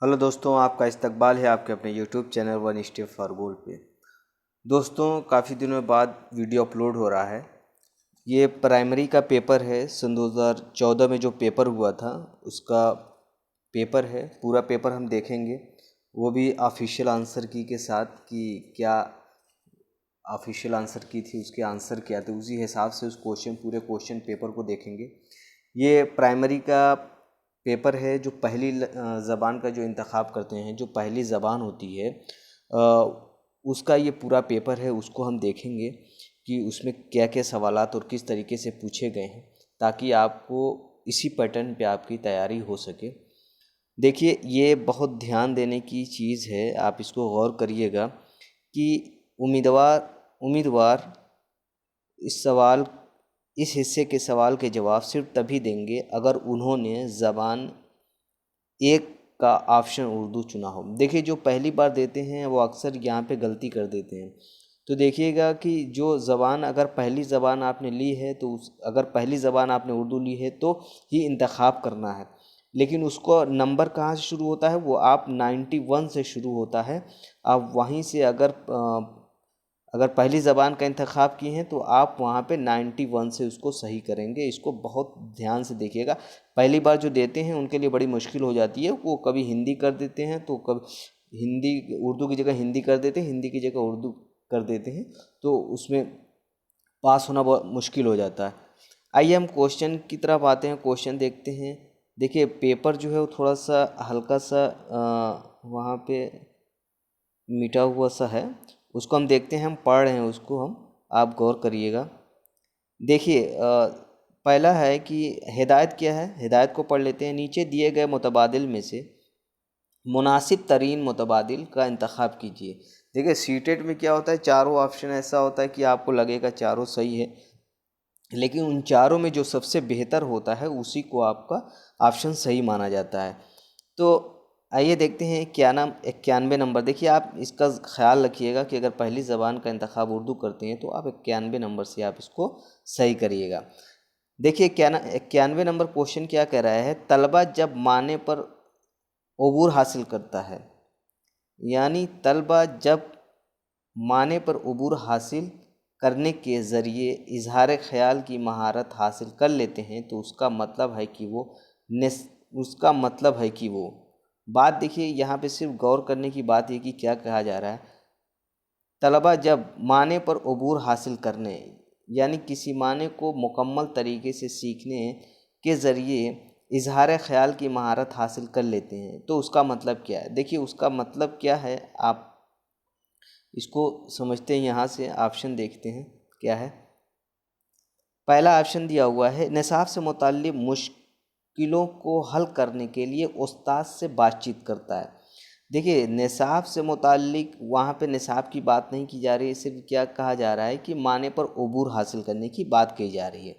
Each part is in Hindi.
हेलो दोस्तों, आपका इस्तकबाल है आपके अपने YouTube channel one step for goal पे। दोस्तों, काफ़ी दिनों बाद वीडियो अपलोड हो रहा है। ये प्राइमरी का पेपर है, सन 2014 में जो पेपर हुआ था उसका पेपर है। पूरा पेपर हम देखेंगे, वो भी ऑफिशियल आंसर की के साथ कि क्या ऑफिशियल आंसर की थी, उसके आंसर क्या थे, उसी हिसाब से उस पूरे क्वेश्चन पेपर को देखेंगे। ये प्राइमरी का पेपर है जो पहली ज़बान का जो इंतखाब करते हैं, जो पहली ज़बान होती है उसका ये पूरा पेपर है। उसको हम देखेंगे कि उसमें क्या क्या सवालात और किस तरीके से पूछे गए हैं, ताकि आपको इसी पैटर्न पे आपकी तैयारी हो सके। देखिए, ये बहुत ध्यान देने की चीज़ है, आप इसको गौर करिएगा कि उम्मीदवार उम्मीदवार इस हिस्से के सवाल के जवाब सिर्फ तभी देंगे अगर उन्होंने ज़बान एक का ऑप्शन उर्दू चुना हो। देखिए, जो पहली बार देते हैं वो अक्सर यहाँ पे गलती कर देते हैं। तो देखिएगा कि जो ज़बान अगर पहली ज़बान आपने ली है तो अगर पहली ज़बान आपने उर्दू ली है तो ही इंतखाब करना है। लेकिन उसको नंबर कहाँ से शुरू होता है, वो आप 91 से शुरू होता है। आप वहीं से अगर पहली ज़बान का इंतखाब किए हैं तो आप वहाँ पे 91 से उसको सही करेंगे। इसको बहुत ध्यान से देखिएगा। पहली बार जो देते हैं उनके लिए बड़ी मुश्किल हो जाती है, वो कभी हिंदी कर देते हैं तो कभी उर्दू की जगह हिंदी कर देते हैं, हिंदी की जगह उर्दू कर देते हैं, तो उसमें पास होना बहुत मुश्किल हो जाता है। आइए हम क्वेश्चन की तरफ आते हैं, क्वेश्चन देखते हैं। देखिए, पेपर जो है वो थोड़ा सा हल्का सा वहाँ पे मिटा हुआ सा है, उसको हम देखते हैं। हम पढ़ रहे हैं उसको, हम आप गौर करिएगा। देखिए, पहला है कि हिदायत क्या है, हिदायत को पढ़ लेते हैं। नीचे दिए गए मुतबादिल में से मुनासिब तरीन मुतबादिल का इंतखाब कीजिए। देखिए, सीटेट में क्या होता है, चारों ऑप्शन ऐसा होता है कि आपको लगेगा चारों सही है, लेकिन उन चारों में जो सबसे बेहतर होता है उसी को आपका ऑप्शन सही माना जाता है। तो आइए देखते हैं क्या नाम 91 नंबर। देखिए, आप इसका ख्याल रखिएगा कि अगर पहली ज़बान का इंतखाब उर्दू करते हैं तो आप 91 नंबर से आप इसको सही करिएगा। देखिए, क्या ना 91 नंबर क्वेश्चन क्या कह रहा है, तलबा जब माने पर अबूर हासिल करता है, यानी तलबा जब माने पर अबूर हासिल करने के ज़रिए इजहार ख्याल की महारत हासिल कर लेते हैं तो उसका मतलब है कि उसका मतलब है कि वो बात। देखिए, यहाँ पे सिर्फ गौर करने की बात है कि क्या कहा जा रहा है। तलबा जब माने पर अबूर हासिल करने, यानी किसी माने को मुकम्मल तरीके से सीखने के ज़रिए इजहार ख्याल की महारत हासिल कर लेते हैं तो उसका मतलब क्या है। देखिए, उसका मतलब क्या है, आप इसको समझते हैं। यहाँ से ऑप्शन देखते हैं क्या है। पहला ऑप्शन दिया हुआ है, निसाब से मुताल्लिक़ मुश्किलों को हल करने के लिए उस्ताद से बातचीत करता है। देखिए, निसाब से मुताल्लिक़ वहाँ पे निसाब की बात नहीं की जा रही है, सिर्फ क्या कहा जा रहा है कि माने पर अबूर हासिल करने की बात कही जा रही है।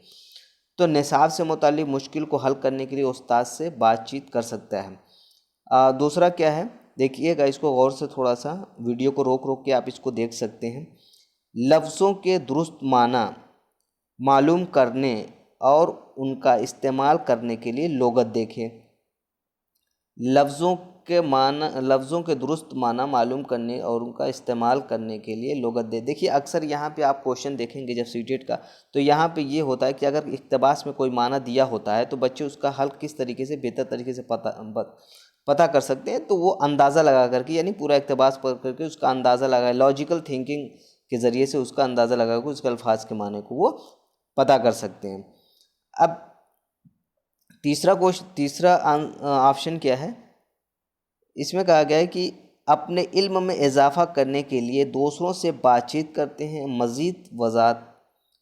तो निसाब से मुताल्लिक़ मुश्किल को हल करने के लिए उस्ताद से बातचीत कर सकता है। दूसरा क्या है, देखिएगा इसको गौर से, थोड़ा सा वीडियो को रोक रोक के आप इसको देख सकते हैं। लफ्ज़ों के दुरुस्त माना मालूम करने और उनका इस्तेमाल करने के लिए लुग़त देखें। लफ्ज़ों के दुरुस्त माना मालूम करने और उनका इस्तेमाल करने के लिए लुग़त दे। देखिए, अक्सर यहाँ पे आप क्वेश्चन देखेंगे जब सीटेट का, तो यहाँ पे ये होता है कि अगर इक़्तिबास में कोई माना दिया होता है तो बच्चे उसका हल किस तरीके से बेहतर तरीके से पता कर सकते हैं। तो वो अंदाज़ा लगा करके, यानी पूरा इक़्तिबास पढ़ करके उसका अंदाज़ा लगा, लॉजिकल थिंकिंग के ज़रिए से उसका अंदाज़ा लगा कर उसके अल्फाज के माने को वो पता कर सकते हैं। अब तीसरा ऑप्शन क्या है, इसमें कहा गया है कि अपने इल्म में इजाफ़ा करने के लिए दूसरों से बातचीत करते हैं, मज़ीद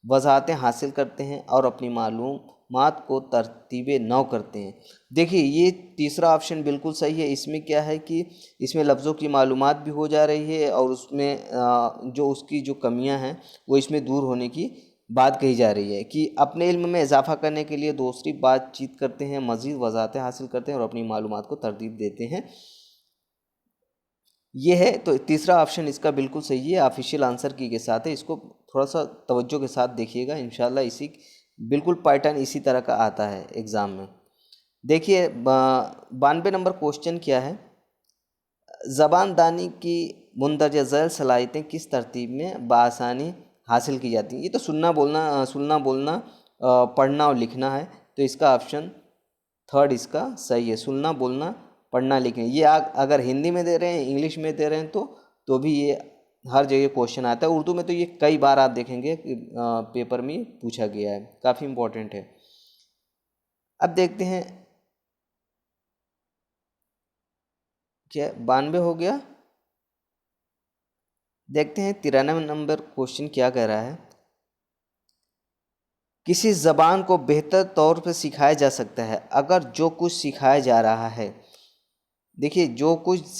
वज़ाहतें हासिल करते हैं और अपनी मालूमात को तरतीब नौ करते हैं। देखिए, ये तीसरा ऑप्शन बिल्कुल सही है। इसमें क्या है कि इसमें लफ्ज़ों की मालूमात भी हो जा रही है और उसमें जो उसकी जो कमियां हैं वो इसमें दूर होने की बात कही जा रही है कि अपने इल्म में इजाफ़ा करने के लिए दूसरी बातचीत करते हैं, मज़ीद वज़ाहतें हासिल करते हैं और अपनी मालूमात को तरतीब देते हैं। ये है, तो तीसरा ऑप्शन इसका बिल्कुल सही है, ऑफिशियल आंसर की के साथ है। इसको थोड़ा सा तवज्जो के साथ देखिएगा, इंशाल्लाह इसी बिल्कुल पैटर्न इसी तरह का आता है एग्ज़ाम में। देखिए, 92 नंबर क्वेश्चन क्या है, ज़बानदानी की मुंदरजा झैल सलाहियतें किस तरतीब में बआसानी हासिल की जाती हैं। ये तो सुनना बोलना पढ़ना और लिखना है, तो इसका ऑप्शन थर्ड इसका सही है। सुनना बोलना पढ़ना लिखना, ये अगर हिंदी में दे रहे हैं, इंग्लिश में दे रहे हैं तो भी ये हर जगह क्वेश्चन आता है। उर्दू में तो ये कई बार आप देखेंगे कि पेपर में पूछा गया है, काफ़ी इम्पोर्टेंट है। अब देखते हैं क्या 92 हो गया। देखते हैं 93 नंबर क्वेश्चन क्या कह रहा है। किसी ज़बान को बेहतर तौर पर सिखाया जा सकता है अगर जो कुछ सिखाया जा रहा है। देखिए, जो कुछ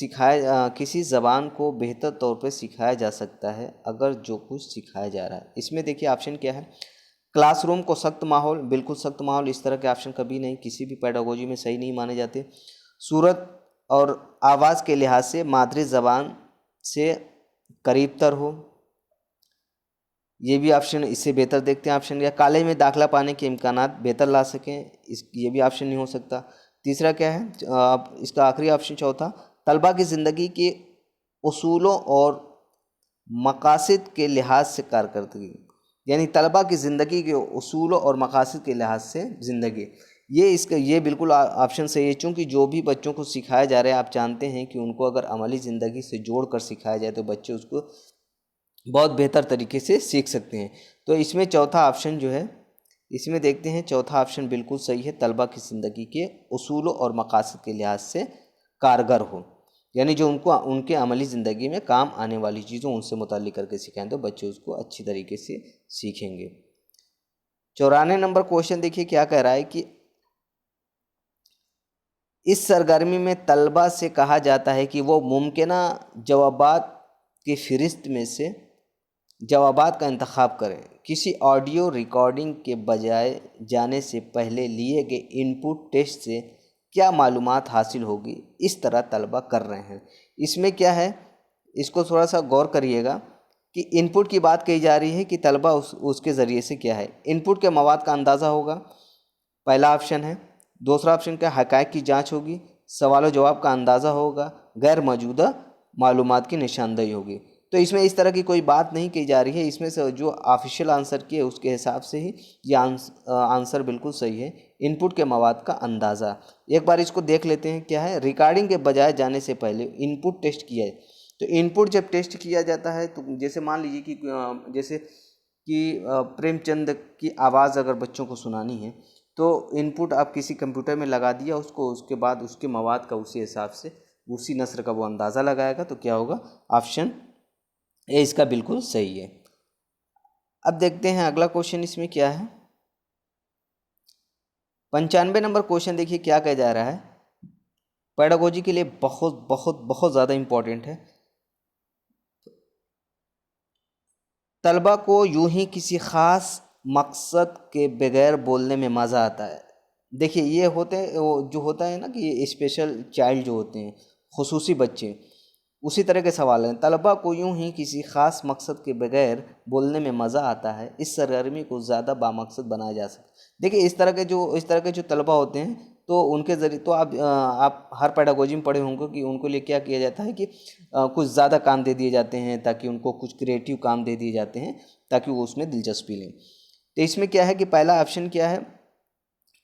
किसी ज़बान को बेहतर तौर पर सिखाया जा सकता है अगर जो कुछ सिखाया जा रहा है। इसमें देखिए ऑप्शन क्या है। क्लासरूम को सख्त माहौल, बिल्कुल सख्त माहौल, इस तरह के ऑप्शन कभी नहीं, किसी भी पेडागोजी में सही नहीं माने जाते। सूरत और आवाज़ के लिहाज से मादरी ज़बान से करीबतर हो, ये भी ऑप्शन इससे बेहतर देखते हैं ऑप्शन। या कॉलेज में दाखिला पाने के इम्कानात बेहतर ला सकें, ये भी ऑप्शन नहीं हो सकता। तीसरा क्या है, इसका आखिरी ऑप्शन चौथा, तलबा की ज़िंदगी के उसूलों और मकासद के लिहाज से कारकर्दगी, यानी तलबा की ज़िंदगी के उसूलों और मकासद के लिहाज से ज़िंदगी, ये बिल्कुल ऑप्शन सही है। चूँकि जो भी बच्चों को सिखाया जा रहा है, आप जानते हैं कि उनको अगर अमली ज़िंदगी से जोड़ कर सिखाया जाए तो बच्चे उसको बहुत बेहतर तरीके से सीख सकते हैं। तो इसमें चौथा ऑप्शन जो है, इसमें देखते हैं चौथा ऑप्शन बिल्कुल सही है। तलबा की ज़िंदगी के उसूलों और मकासद के लिहाज से कारगर हो, यानी जो उनके अमली ज़िंदगी में काम आने वाली चीज़ों उनसे मुताल्लिक़ करके सिखाएं तो बच्चे उसको अच्छी तरीके से सीखेंगे। 94 नंबर क्वेश्चन देखिए क्या कह रहा है कि इस सरगर्मी में तलबा से कहा जाता है कि वो मुमकिना जवाबात की फ़हरिस्त में से जवाबात का इंतखाब करें। किसी ऑडियो रिकॉर्डिंग के बजाय जाने से पहले लिए गए इनपुट टेस्ट से क्या मालूमात हासिल होगी, इस तरह तलबा कर रहे हैं। इसमें क्या है, इसको थोड़ा सा गौर करिएगा कि इनपुट की बात कही जा रही है कि तलबा उसके ज़रिए से क्या है, इनपुट के मवाद का अंदाज़ा होगा, पहला ऑप्शन है। दूसरा ऑप्शन क्या, हक़ाइक़ की जांच होगी, सवाल व जवाब का अंदाज़ा होगा, गैर मौजूदा मालूमात की निशानदेही होगी। तो इसमें इस तरह की कोई बात नहीं की जा रही है। इसमें से जो ऑफिशियल आंसर किए उसके हिसाब से ही ये आंसर बिल्कुल सही है। इनपुट के मवाद का अंदाज़ा, एक बार इसको देख लेते हैं क्या है। रिकॉर्डिंग के बजाय जाने से पहले इनपुट टेस्ट किया है, तो इनपुट जब टेस्ट किया जाता है तो जैसे मान लीजिए कि जैसे कि प्रेमचंद की आवाज़ अगर बच्चों को सुनानी है तो इनपुट आप किसी कंप्यूटर में लगा दिया उसको, उसके बाद उसके मवाद का उसी हिसाब से उसी नस्र का वो अंदाज़ा लगाएगा, तो क्या होगा, ऑप्शन ए इसका बिल्कुल सही है। अब देखते हैं अगला क्वेश्चन इसमें क्या है। 95 नंबर क्वेश्चन देखिए क्या कहा जा रहा है, पेडागोजी के लिए बहुत बहुत बहुत ज़्यादा इम्पोर्टेंट है। तलबा को यूं ही किसी ख़ास मकसद के बगैर बोलने में मज़ा आता है। देखिए ये होते हैं, जो होता है ना कि स्पेशल चाइल्ड जो होते हैं, खुसूसी बच्चे, उसी तरह के सवाल हैं। तलबा को यूं ही किसी ख़ास मकसद के बगैर बोलने में मज़ा आता है, इस सरगर्मी को ज़्यादा बामकसद बनाया जा सकता है। देखिए इस तरह के जो तलबा होते हैं तो उनके ज़रिए तो आप हर पेडागोजी में पढ़े होंगे कि उनको लिए क्या किया जाता है कि कुछ ज़्यादा काम दे दिए जाते हैं, ताकि उनको कुछ क्रिएटिव काम दे दिए जाते हैं ताकि वो उसमें दिलचस्पी लें। तो इसमें क्या है कि पहला ऑप्शन क्या है,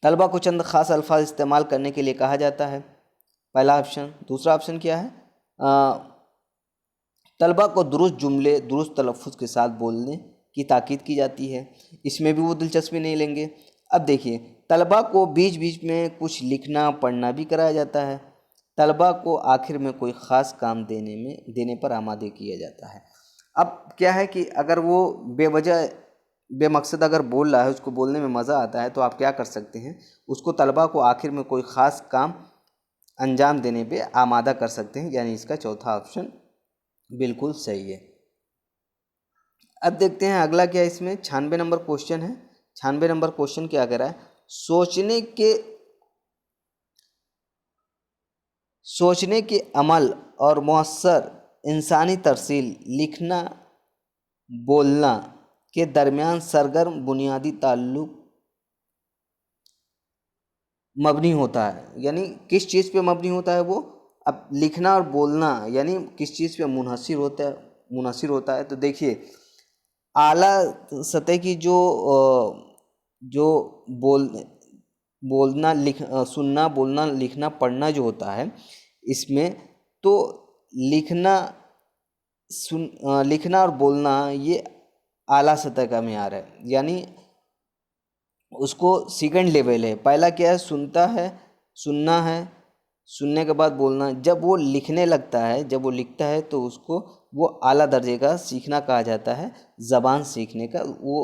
तलबा को चंद ख़ास अल्फाज इस्तेमाल करने के लिए कहा जाता है, पहला ऑप्शन। दूसरा ऑप्शन क्या है, तलबा को दुरुस्त जुमले दुरुस्त तलफ़ुज़ के साथ बोलने की ताकीद की जाती है, इसमें भी वो दिलचस्पी नहीं लेंगे। अब देखिए, तलबा को बीच बीच में कुछ लिखना पढ़ना भी कराया जाता है, तलबा को आखिर में कोई ख़ास काम देने पर आमादे किया जाता है। अब क्या है कि अगर वो बेवजह बेमकसद अगर बोल रहा है, उसको बोलने में मज़ा आता है, तो आप क्या कर सकते हैं, उसको तलबा को आखिर में कोई ख़ास काम अंजाम देने पे आमादा कर सकते हैं, यानी इसका चौथा ऑप्शन बिल्कुल सही है। अब देखते हैं अगला क्या है इसमें। 96 नंबर क्वेश्चन है। 96 नंबर क्वेश्चन क्या कह रहा है, सोचने के अमल और मौसर इंसानी तरसील, लिखना बोलना के दरमियान सरगर्म बुनियादी ताल्लुक मबनी होता है। यानी किस चीज़ पे मबनी होता है वो, अब लिखना और बोलना यानी किस चीज़ पे मुनहसिर होता है। तो देखिए आला सतह की जो बोल बोलना सुनना, बोलना, लिखना, पढ़ना जो होता है इसमें, तो लिखना लिखना और बोलना ये आला सतह का मेयार है, यानी उसको सेकंड लेवल है। पहला क्या है, सुनना है, सुनने के बाद बोलना। जब वो लिखने लगता है, जब वो लिखता है तो उसको वो आला दर्जे का सीखना कहा जाता है। ज़बान सीखने का वो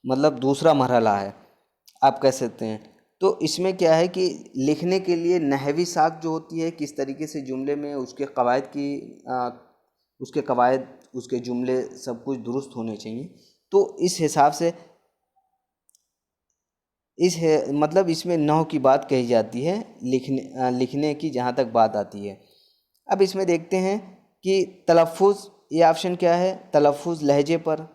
मतलब दूसरा मरहला है आप कह सकते हैं। तो इसमें क्या है कि लिखने के लिए नहवी साख जो होती है, किस तरीके से जुमले में उसके कवायद की उसके कवायद, उसके जुमले सब कुछ दुरुस्त होने चाहिए। तो इस हिसाब से मतलब इसमें नहव की बात कही जाती है लिखने की जहाँ तक बात आती है। अब इसमें देखते हैं कि तलफ़ुज़, ये ऑप्शन क्या है, तलफ़ुज़ लहजे पर।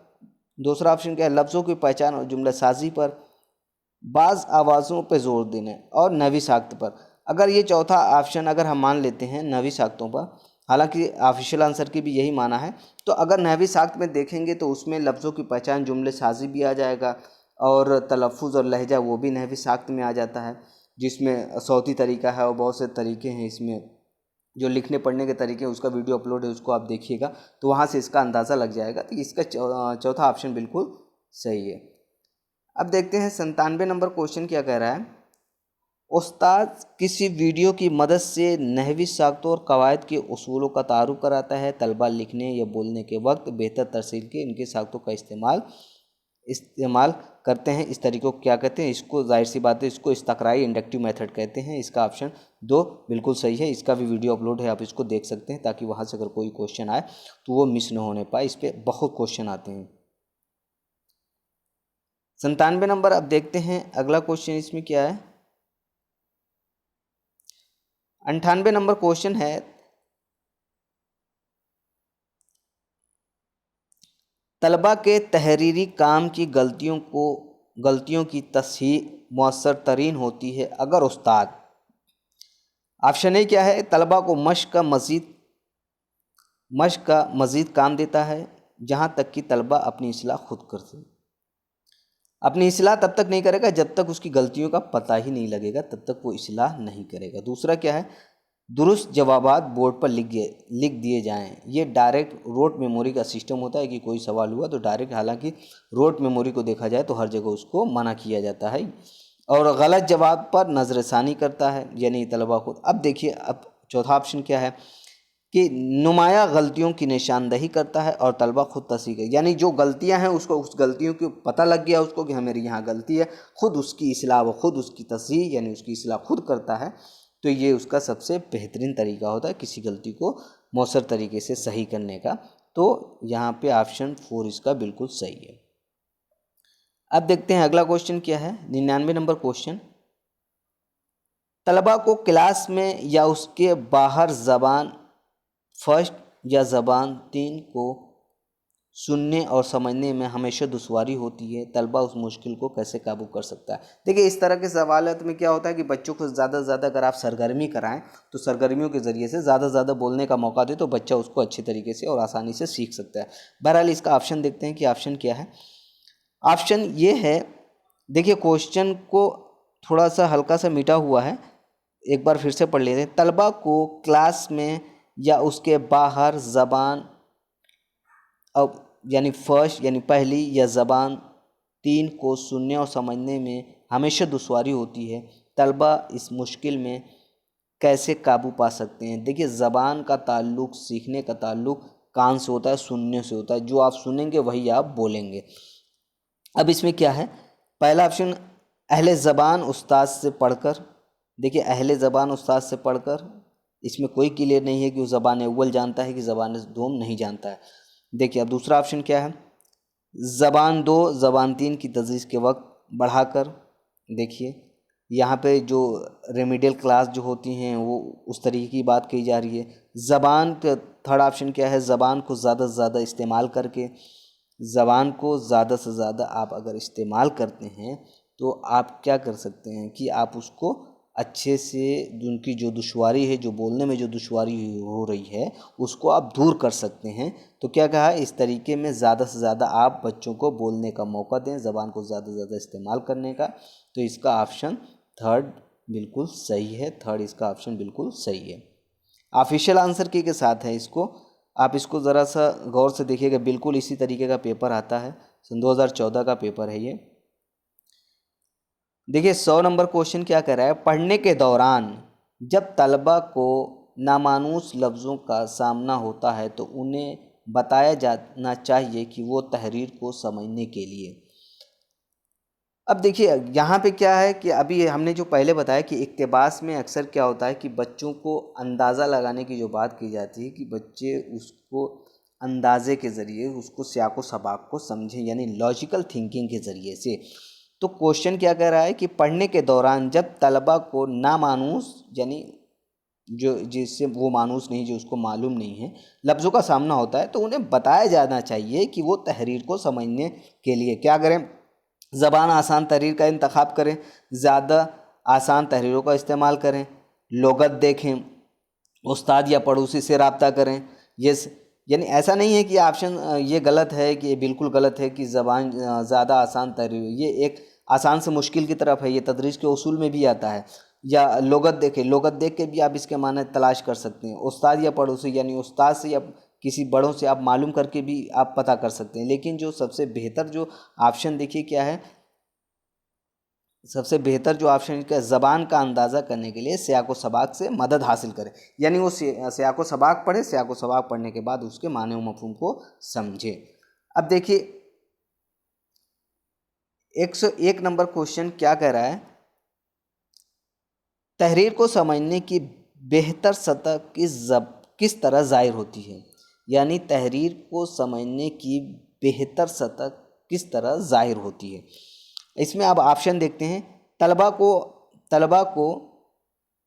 दूसरा ऑप्शन क्या है, लफ्ज़ों की पहचान और जुमला साजी पर, बाज़ आवाज़ों पर ज़ोर देने और नवी साख्त पर। अगर ये चौथा ऑप्शन अगर हम मान लेते हैं नवी साख्तों पर, हालांकि ऑफिशियल आंसर की भी यही माना है, तो अगर नहवी साख्त में देखेंगे तो उसमें लफ्ज़ों की पहचान, जुमले साजी भी आ जाएगा और तलफ़ुज़ और लहजा वो भी नहवी साख्त में आ जाता है, जिसमें सौती तरीका है और बहुत से तरीके हैं इसमें जो लिखने पढ़ने के तरीके हैं। उसका वीडियो अपलोड है, उसको आप देखिएगा तो वहाँ से इसका अंदाज़ा लग जाएगा। तो इसका चौथा ऑप्शन बिल्कुल सही है। अब देखते हैं 97 नंबर क्वेश्चन क्या कह रहा है। उस्ताद किसी वीडियो की मदद से नहवी साख्तों और कवायद के उसूलों का तारुफ कराता है। तलबा लिखने या बोलने के वक्त बेहतर तरसील के इनके साख्तों का इस्तेमाल करते हैं। इस तरीक़े को क्या कहते हैं, इसको जाहिर सी बात है इसको इस्तक़राई इंडक्टिव मेथड कहते हैं। इसका ऑप्शन 2 बिल्कुल सही है। इसका भी वीडियो अपलोड है, आप इसको देख सकते हैं ताकि वहाँ से अगर कोई क्वेश्चन आए तो वो मिस न होने पाए। इस पर बहुत क्वेश्चन आते हैं। 97 नंबर। अब देखते हैं अगला क्वेश्चन इसमें क्या है। 98 नंबर क्वेश्चन है, तलबा के तहरीरी काम की गलतियों की तस्हीह मौसर तरीन होती है अगर उस्ताद, ऑप्शन ए क्या है, तलबा को मश्क का मज़ीद काम देता है जहाँ तक कि तलबा अपनी इस्लाह खुद कर सके। अपनी इस्लाह तब तक नहीं करेगा जब तक उसकी गलतियों का पता ही नहीं लगेगा, तब तक वो इस्लाह नहीं करेगा। दूसरा क्या है, दुरुस्त जवाबात बोर्ड पर लिख दिए जाएं। ये डायरेक्ट रोट मेमोरी का सिस्टम होता है कि कोई सवाल हुआ तो डायरेक्ट, हालांकि रोट मेमोरी को देखा जाए तो हर जगह उसको मना किया जाता है। और गलत जवाब पर नज़रसानी करता है यानी तलबा खुद। अब देखिए, अब चौथा ऑप्शन क्या है कि नुमाया गलतियों की निशानदही करता है और तलबा खुद तस्हीह, यानी जो गलतियां हैं उसको, उस गलतियों को पता लग गया उसको कि हाँ मेरी यहाँ गलती है, खुद उसकी इस्लाह व खुद उसकी तस्हीह यानी उसकी इस्लाह खुद करता है। तो ये उसका सबसे बेहतरीन तरीका होता है किसी गलती को मौसर तरीके से सही करने का। तो यहाँ पे ऑप्शन 4 इसका बिल्कुल सही है। अब देखते हैं अगला क्वेश्चन क्या है। 99 नंबर क्वेश्चन, तलबा को क्लास में या उसके बाहर ज़बान फर्स्ट या ज़बान 3 को सुनने और समझने में हमेशा दुश्वारी होती है। तलबा उस मुश्किल को कैसे काबू कर सकता है। देखिए इस तरह के सवालात में क्या होता है कि बच्चों को ज़्यादा से ज़्यादा अगर आप सरगर्मी कराएं तो सरगर्मियों के ज़रिए से ज़्यादा से ज़्यादा बोलने का मौका दे तो बच्चा उसको अच्छे तरीके से और आसानी से सीख सकता है। बहरहाल इसका ऑप्शन देखते हैं कि ऑप्शन क्या है। ऑप्शन ये है, देखिए क्वेश्चन को थोड़ा सा हल्का सा मिटा हुआ है, एक बार फिर से पढ़ लेते हैं। तलबा को क्लास में या उसके बाहर ज़बान अब यानी फर्स्ट यानी पहली या ज़बान 3 को सुनने और समझने में हमेशा दुश्वारी होती है। तलबा इस मुश्किल में कैसे काबू पा सकते हैं। देखिए ज़बान का ताल्लुक़, सीखने का ताल्लुक़ कान से होता है, सुनने से होता है। जो आप सुनेंगे वही आप बोलेंगे। अब इसमें क्या है, पहला ऑप्शन अहले ज़बान उस्ताद से पढ़कर। देखिए अहले ज़बान उस्ताद से पढ़कर, इसमें कोई क्लियर नहीं है कि वो ज़बान अव्वल जानता है कि ज़बान दोम नहीं जानता है। देखिए अब दूसरा ऑप्शन क्या है, ज़बान 2 ज़बान 3 की तदरीस के वक्त बढ़ाकर। देखिए यहाँ पे जो रेमिडियल क्लास जो होती हैं वो उस तरीके की बात कही जा रही है। ज़बान का थर्ड ऑप्शन क्या है, ज़बान को ज़्यादा से ज़्यादा इस्तेमाल करके। ज़बान को ज़्यादा से ज़्यादा आप अगर इस्तेमाल करते हैं तो आप क्या कर सकते हैं कि आप उसको अच्छे से उनकी जो दुश्वारी है, जो बोलने में जो दुश्वारी हो रही है, उसको आप दूर कर सकते हैं। तो क्या कहा, इस तरीके में ज़्यादा से ज़्यादा आप बच्चों को बोलने का मौका दें, ज़बान को ज़्यादा से ज़्यादा इस्तेमाल करने का। तो इसका ऑप्शन थर्ड बिल्कुल सही है, थर्ड इसका ऑप्शन बिल्कुल सही है। ऑफिशियल आंसर के साथ है इसको, आप इसको ज़रा सा गौर से देखिएगा, बिल्कुल इसी तरीके का पेपर आता है, सन 2014 का पेपर है ये। देखिए 100 नंबर क्वेश्चन क्या कह रहा है, पढ़ने के दौरान जब तलबा को नामानूस लफ्ज़ों का सामना होता है तो उन्हें बताया जाना चाहिए कि वो तहरीर को समझने के लिए। अब देखिए यहाँ पे क्या है कि अभी हमने जो पहले बताया कि इक्तिबास में अक्सर क्या होता है कि बच्चों को अंदाज़ा लगाने की जो बात की जाती है कि बच्चे उसको अंदाज़े के ज़रिए उसको सियाक़ो सबाक़ को समझें, यानी लॉजिकल थिंकिंग के ज़रिए से। तो क्वेश्चन क्या कह रहा है कि पढ़ने के दौरान जब तलबा को नामानूस, यानी जो जिससे वो मानूस नहीं, जो उसको मालूम नहीं है, लफ्ज़ों का सामना होता है तो उन्हें बताया जाना चाहिए कि वो तहरीर को समझने के लिए क्या करें, ज़बान आसान तहरीर का इंतखाब करें, ज़्यादा आसान तहरीरों का इस्तेमाल करें, लुग़त देखें, उस्ताद या पड़ोसी से रब्ता करें। ये यानी ऐसा नहीं है कि ऑप्शन ये गलत है, कि ये बिल्कुल गलत है कि ज़बान ज़्यादा आसान तहरीर, ये एक आसान से मुश्किल की तरफ है, ये तदरीस के उसूल में भी आता है। या लुग़त देखें, लुग़त देख के भी आप इसके माने तलाश कर सकते हैं। उस्ताद या पड़ोसी, यानी उस्ताद से या किसी बड़ों से आप मालूम करके भी आप पता कर सकते हैं। लेकिन जो सबसे बेहतर जो ऑप्शन देखिए क्या है, सबसे बेहतर जो ऑप्शन का ज़बान का अंदाज़ा करने के लिए सियाक़ो सबाक़ से मदद हासिल करें, यानी वो सियाक़ो सबाक़ पढ़े, सियाक़ो सबाक़ पढ़ने के बाद उसके माने व मफ़हूम को समझे। अब देखिए 101 नंबर क्वेश्चन क्या कह रहा है, तहरीर को समझने की बेहतर सतह किस तरह ज़ाहिर होती है, यानी तहरीर को समझने की बेहतर सतह किस तरह ज़ाहिर होती है। इसमें अब ऑप्शन देखते हैं। तलबा को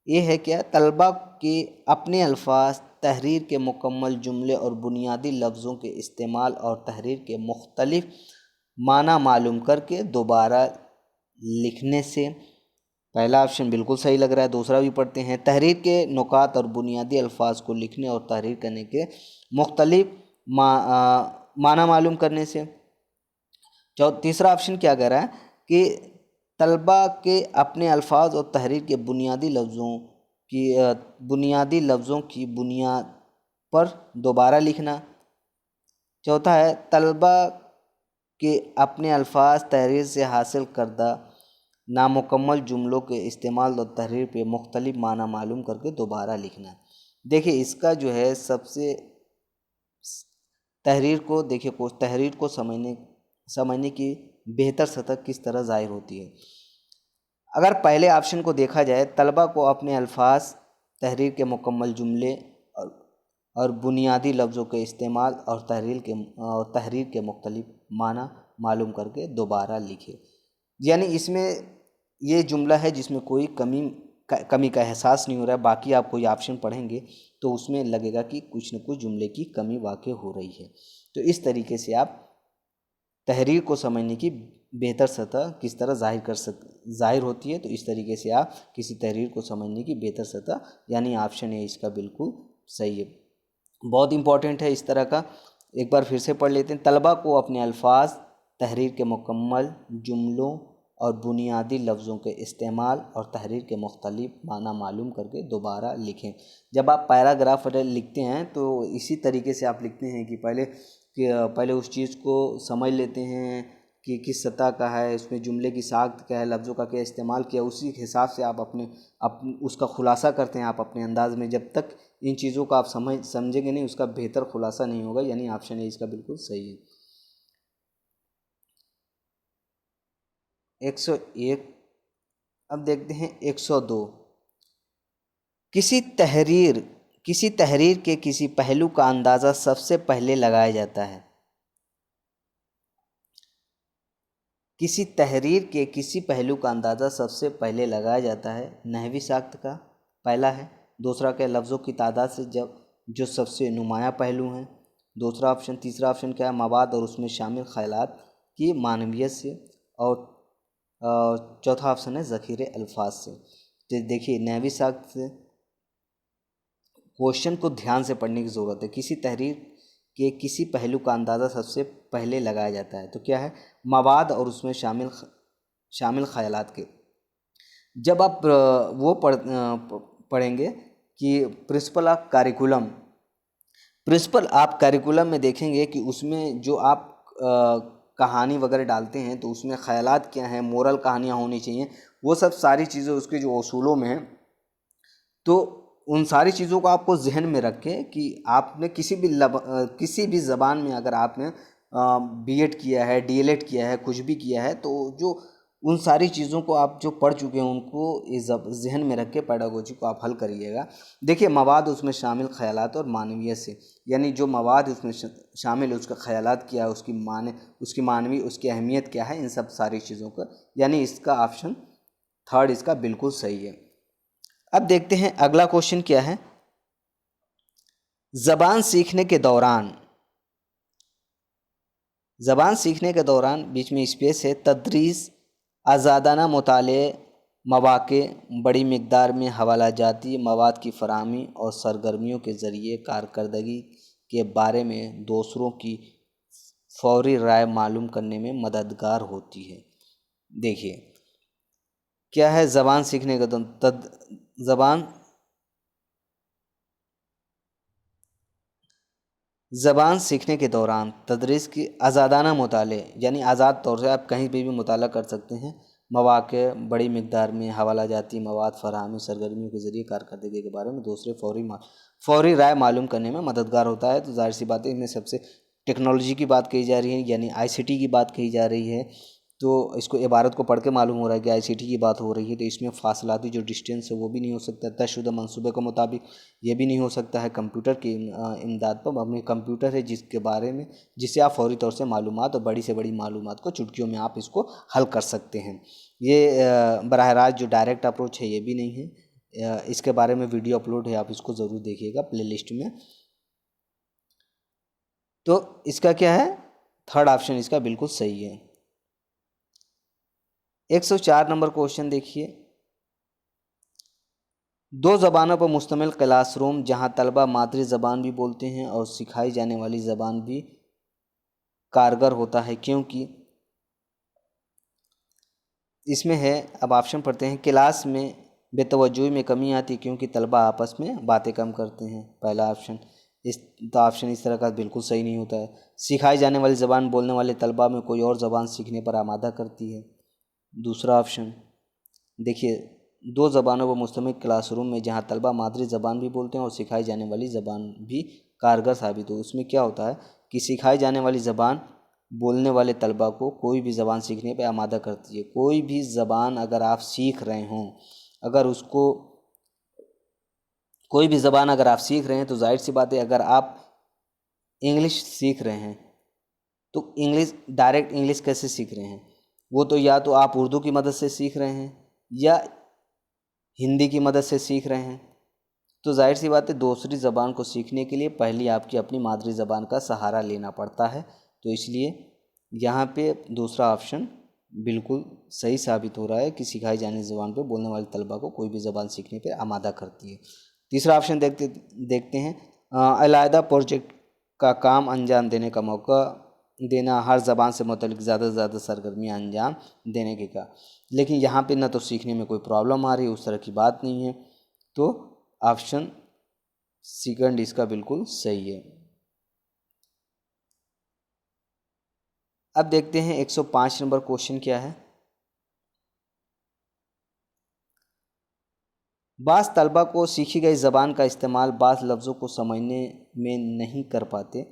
ये है क्या, तलबा के अपने अल्फाज, तहरीर के मुकम्मल जुमले और बुनियादी लफ्ज़ों के इस्तेमाल और तहरीर के मुख्तलिफ माना मालूम करके दोबारा लिखने से। पहला ऑप्शन बिल्कुल सही लग रहा है। दूसरा भी पढ़ते हैं, तहरीर के नुकात और बुनियादी अल्फाज को लिखने और तहरीर करने के मुख्तलिफ माना मालूम करने से। तीसरा ऑप्शन क्या कह रहा है कि तलबा के अपने अल्फाज और तहरीर के बुनियादी लफ्ज़ों की बुनियाद पर दोबारा लिखना। चौथा है, तलबा के अपने अल्फाज तहरीर से हासिल करदा नामुकम्मल जुमलों के इस्तेमाल और तहरीर पे मुख्तलिफ माना मालूम करके दोबारा लिखना। देखिए इसका जो है सबसे तहरीर को समझने की बेहतर सतह किस तरह ज़ाहिर होती है। अगर पहले ऑप्शन को देखा जाए, तलबा को अपने अल्फाज, तहरीर के मुकम्मल जुमले और बुनियादी लफ्ज़ों के इस्तेमाल और तहरीर के मुख्तलिफ माना मालूम करके दोबारा लिखे। यानी इसमें ये जुमला है जिसमें कोई कमी का एहसास नहीं हो रहा है। बाकी आप कोई ऑप्शन पढ़ेंगे तो उसमें लगेगा कि कुछ न कुछ जुमले की कमी वाक़ई हो रही है। तो इस तरीके से आप तहरीर को समझने की बेहतर सतह किस तरह ज़ाहिर होती है, तो इस तरीके से आप किसी तहरीर को समझने की बेहतर सतह, यानी ऑप्शन है इसका बिल्कुल सही है। बहुत इंपॉर्टेंट है इस तरह का। एक बार फिर से पढ़ लेते हैं। तलबा को अपने अल्फाज, तहरीर के मुकम्मल जुमलों और बुनियादी लफ्ज़ों के इस्तेमाल और तहरीर के मुख्तलिफ माना मालूम करके दोबारा लिखें। जब आप पैराग्राफ लिखते हैं तो इसी तरीके से आप लिखते हैं कि पहले उस चीज़ को समझ लेते हैं कि किस सतह का है, उसमें जुमले की साख्त क्या है, लफ्ज़ों का क्या इस्तेमाल किया, उसी हिसाब से आप अपने उसका खुलासा करते हैं आप अपने अंदाज़ में। जब तक इन चीज़ों को आप समझेंगे नहीं, उसका बेहतर खुलासा नहीं होगा। यानी ऑप्शन ए इसका बिल्कुल सही है। 101। अब देखते हैं 102। किसी तहरीर के किसी पहलू का अंदाज़ा सबसे पहले लगाया जाता है। किसी तहरीर के किसी पहलू का अंदाज़ा सबसे पहले लगाया जाता है नहवी साख्त का, पहला है। दूसरा क्या, लफ्ज़ों की तादाद से जो सबसे नुमायाँ पहलू हैं। तीसरा ऑप्शन क्या है, मवाद और उसमें शामिल ख़यालात की मानवियत से। और चौथा ऑप्शन है ज़ख़ीरे अल्फाज से। तो देखिए नहवी साख से क्वेश्चन को ध्यान से पढ़ने की ज़रूरत है। किसी तहरीर के किसी पहलू का अंदाज़ा सबसे पहले लगाया जाता है, तो क्या है, मवाद और उसमें शामिल ख़यालात के। जब आप वो पढ़ेंगे कि प्रिंसिपल आप करिकुलम में देखेंगे कि उसमें जो आप कहानी वगैरह डालते हैं तो उसमें ख़यालात क्या हैं, मोरल कहानियाँ होनी चाहिए, वो सब सारी चीज़ें उसके जो उसूलों में हैं। तो उन सारी चीज़ों को आपको जहन में रखें कि आपने किसी भी ज़बान में अगर आपने बीएड किया है, डीएलएड किया है, कुछ भी किया है, तो जो उन सारी चीज़ों को आप जो पढ़ चुके हैं उनको इस जहन में रख के पेडागोजी को आप हल करिएगा। देखिए मवाद उसमें शामिल ख़यालात और मानवीय से, यानी जो मवाद उसमें शामिल है उसका ख़यालात क्या है, उसकी अहमियत क्या है, इन सब सारी चीज़ों का, यानी इसका ऑप्शन थर्ड इसका बिल्कुल सही है। अब देखते हैं अगला क्वेश्चन क्या है। ज़बान सीखने के दौरान बीच में स्पेस है, तदरीस, आज़ादाना मुताले, मवाक़े, बड़ी मिक़दार में हवाला जाती मवाद की फ़राहमी और सरगर्मियों के ज़रिए कारकर्दगी के बारे में दूसरों की फ़ौरी राय मालूम करने में मददगार होती है। देखिए क्या है, ज़बान सीखने का ज़बान सीखने के दौरान तदरीस की आज़ादाना मुताले, यानी आज़ाद तौर से आप कहीं भी मुताला कर सकते हैं। मवाक़े, बड़ी मिक़दार में हवाला जाती मवाद फ़राहमी सरगर्मियों के ज़रिए कारकर्दगी के बारे में दूसरे फ़ौरी राय मालूम करने में मददगार होता है। तो ज़ाहिर सी बात है इनमें सबसे टेक्नोलॉजी की बात कही जा रही है, यानी आईसीटी की बात कही जा रही है। तो इसको इबारत को पढ़ के मालूम हो रहा है कि आईसीटी की बात हो रही है, तो इसमें फासलाती जो डिस्टेंस है वो भी नहीं हो सकता, तयशुदा मंसूबे के मुताबिक ये भी नहीं हो सकता है। कंप्यूटर की इमदाद पर अपने कंप्यूटर है जिससे आप फौरी तौर से मालूमात और बड़ी से बड़ी मालूमात को चुटकियों में आप इसको हल कर सकते हैं। ये बराह रास्त जो डायरेक्ट अप्रोच है ये भी नहीं है। इसके बारे में वीडियो अपलोड है, आप इसको ज़रूर देखिएगा प्लेलिस्ट में। तो इसका क्या है, थर्ड ऑप्शन इसका बिल्कुल सही है। 104 नंबर क्वेश्चन देखिए। दो ज़बानों पर मुश्तमिल क्लासरूम जहां तलबा मादरी ज़बान भी बोलते हैं और सिखाई जाने वाली ज़बान भी कारगर होता है, क्योंकि इसमें है, अब ऑप्शन पढ़ते हैं। क्लास में बेतवज्जोही में कमी आती क्योंकि तलबा आपस में बातें कम करते हैं, पहला ऑप्शन। ऑप्शन इस तरह का बिल्कुल सही नहीं होता है। सिखाई जाने वाली ज़बान बोलने वाले तलबा में कोई और ज़बान सीखने पर आमादा करती है, दूसरा ऑप्शन। देखिए दो ज़बानों पर मुश्तमिल क्लासरूम में जहाँ तलबा मादरी ज़बान भी बोलते हैं और सिखाई जाने वाली ज़बान भी कारगर साबित हो, उसमें क्या होता है कि सिखाई जाने वाली ज़बान बोलने वाले तलबा को कोई भी ज़बान सीखने पर आमादा करती है। कोई भी ज़बान अगर आप सीख रहे हों, कोई भी ज़बान अगर आप सीख रहे हैं तो जाहिर सी बात है, अगर आप इंग्लिश सीख रहे हैं तो डायरेक्ट इंग्लिश कैसे सीख रहे हैं, वो तो या तो आप उर्दू की मदद से सीख रहे हैं या हिंदी की मदद से सीख रहे हैं। तो जाहिर सी बात है दूसरी ज़बान को सीखने के लिए पहले आपकी अपनी मादरी ज़बान का सहारा लेना पड़ता है। तो इसलिए यहाँ पे दूसरा ऑप्शन बिल्कुल सही साबित हो रहा है कि सिखाई जाने ज़बान पर बोलने वाले तलबा को कोई भी ज़बान सीखने पर आमादा करती है। तीसरा ऑप्शन देखते हैं। अलहदा प्रोजेक्ट का काम अंजाम देने का मौका देना, हर ज़बान से मुतल्लिक़ ज़्यादा से ज़्यादा सरगर्मियाँ अंजाम देने के का। लेकिन यहाँ पे ना तो सीखने में कोई प्रॉब्लम आ रही है, उस तरह की बात नहीं है। तो ऑप्शन सेकंड इसका बिल्कुल सही है। अब देखते हैं 105 नंबर क्वेश्चन क्या है। बाज़ तलबा को सीखी गई ज़बान का इस्तेमाल बाज़ लफ्ज़ों को समझने में नहीं कर पाते।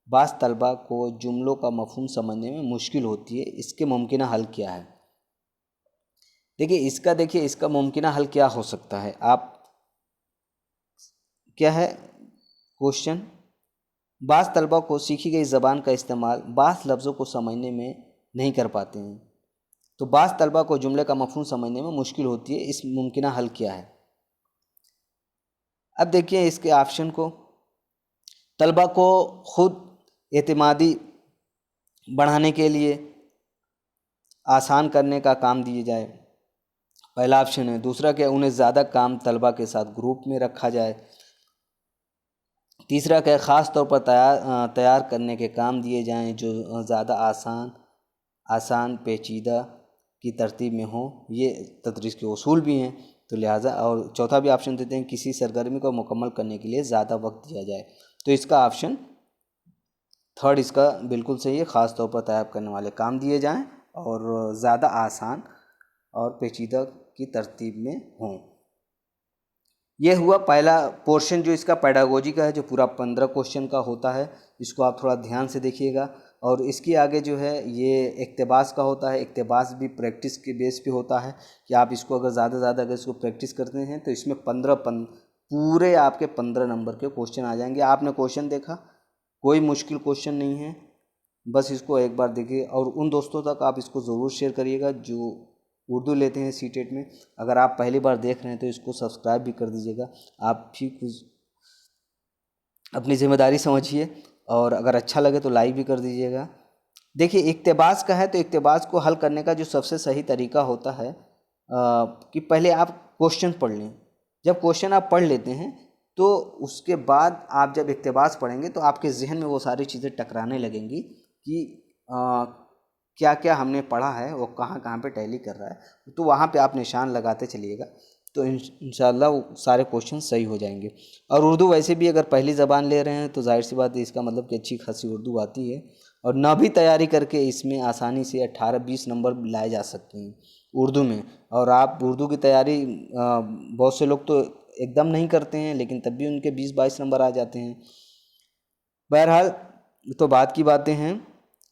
बाज़ तलबा को जुमलों का मफ़हूम समझने में मुश्किल होती है, इसके मुमकिन हल क्या है। देखिए इसका मुमकिन हल क्या हो सकता है। आप क्या है क्वेश्चन, बाज़ तलबा को सीखी गई ज़बान का इस्तेमाल बाज़ लफ्ज़ों को समझने में नहीं कर पाते हैं, तो बाज़ तलबा को जुमले का मफ़हूम समझने में मुश्किल होती है, इस मुमकिन हल क्या है। अब देखिए इसके ऑप्शन को, तलबा को ख़ुद एतमादी बढ़ाने के लिए आसान करने का काम दिए जाए, पहला ऑप्शन है। दूसरा क्या है, उन्हें ज़्यादा काम तलबा के साथ ग्रुप में रखा जाए। तीसरा क्या है, ख़ास तौर पर तैयार करने के काम दिए जाएं जो ज़्यादा आसान पेचीदा की तरतीब में हो। ये तदरीस के उसूल भी हैं, तो लिहाजा। और चौथा भी ऑप्शन देते हैं, किसी सरगर्मी को मुकम्मल करने के लिए ज़्यादा वक्त दिया जाए। तो इसका ऑप्शन थर्ड इसका बिल्कुल सही है, ख़ास तौर पर तैयार करने वाले काम दिए जाएं और ज़्यादा आसान और पेचीदा की तरतीब में हों। यह हुआ पहला पोर्शन जो इसका पेडागोजी का है, जो पूरा 15 क्वेश्चन का होता है। इसको आप थोड़ा ध्यान से देखिएगा। और इसके आगे जो है ये इक्तबास का होता है। इक्तबास भी प्रैक्टिस के बेस पे होता है कि आप इसको अगर ज़्यादा अगर इसको प्रैक्टिस करते हैं तो इसमें पूरे आपके 15 नंबर के क्वेश्चन आ जाएंगे। आपने क्वेश्चन देखा, कोई मुश्किल क्वेश्चन नहीं है, बस इसको एक बार देखिए। और उन दोस्तों तक आप इसको ज़रूर शेयर करिएगा जो उर्दू लेते हैं सीटेट में। अगर आप पहली बार देख रहे हैं तो इसको सब्सक्राइब भी कर दीजिएगा। आप भी कुछ अपनी ज़िम्मेदारी समझिए, और अगर अच्छा लगे तो लाइक भी कर दीजिएगा। देखिए, इक्तबास का है तो इक्तबास को हल करने का जो सबसे सही तरीका होता है कि पहले आप क्वेश्चन पढ़ लें। जब क्वेश्चन आप पढ़ लेते हैं तो उसके बाद आप जब इक्तबास पढ़ेंगे तो आपके जहन में वो सारी चीज़ें टकराने लगेंगी कि क्या क्या हमने पढ़ा है, वो कहाँ कहाँ पे टैली कर रहा है। तो वहाँ पे आप निशान लगाते चलिएगा, तो इंशाल्लाह वो सारे क्वेश्चन सही हो जाएंगे। और उर्दू वैसे भी अगर पहली ज़बान ले रहे हैं तो जाहिर सी बात है, इसका मतलब कि अच्छी खासी उर्दू आती है। और ना भी तैयारी करके इसमें आसानी से 18-20 नंबर लाए जा सकते हैं उर्दू में। और आप उर्दू की तैयारी बहुत से लोग तो एकदम नहीं करते हैं, लेकिन तब भी उनके 20-22 नंबर आ जाते हैं। बहरहाल तो बात की बातें हैं,